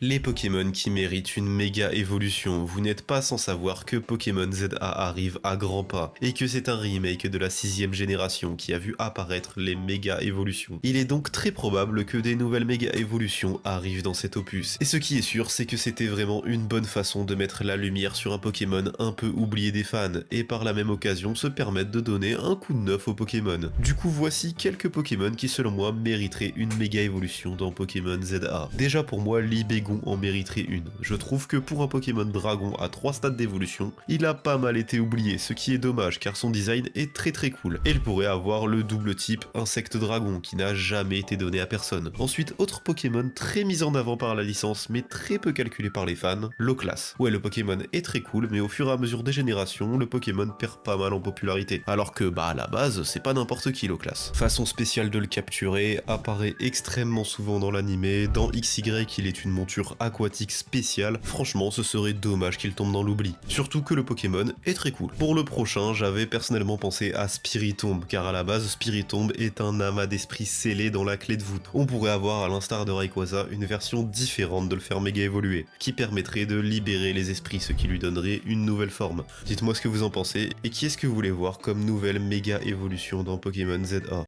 Les Pokémon qui méritent une méga évolution, vous n'êtes pas sans savoir que Pokémon ZA arrive à grands pas, et que c'est un remake de la 6ème génération qui a vu apparaître les méga évolutions. Il est donc très probable que des nouvelles méga évolutions arrivent dans cet opus, et ce qui est sûr c'est que c'était vraiment une bonne façon de mettre la lumière sur un Pokémon un peu oublié des fans, et par la même occasion se permettre de donner un coup de neuf au Pokémon. Du coup voici quelques Pokémon qui selon moi mériteraient une méga évolution dans Pokémon ZA. Déjà pour moi Libégon en mériterait une. Je trouve que pour un Pokémon dragon à 3 stades d'évolution, il a pas mal été oublié, ce qui est dommage car son design est très cool. Et il pourrait avoir le double type insecte dragon qui n'a jamais été donné à personne. Ensuite, autre Pokémon très mis en avant par la licence mais très peu calculé par les fans, Loclas. Ouais, le Pokémon est très cool mais au fur et à mesure des générations, le Pokémon perd pas mal en popularité. Alors que bah à la base, c'est pas n'importe qui Loclas. Façon spéciale de le capturer, apparaît extrêmement souvent dans l'animé, dans XY il est une monture aquatique spéciale, franchement ce serait dommage qu'il tombe dans l'oubli. Surtout que le Pokémon est très cool. Pour le prochain, j'avais personnellement pensé à Spiritomb, car à la base Spiritomb est un amas d'esprit scellé dans la clé de voûte. On pourrait avoir à l'instar de Rayquaza une version différente de le faire méga évoluer, qui permettrait de libérer les esprits, ce qui lui donnerait une nouvelle forme. Dites-moi ce que vous en pensez, et qui est-ce que vous voulez voir comme nouvelle méga évolution dans Pokémon ZA.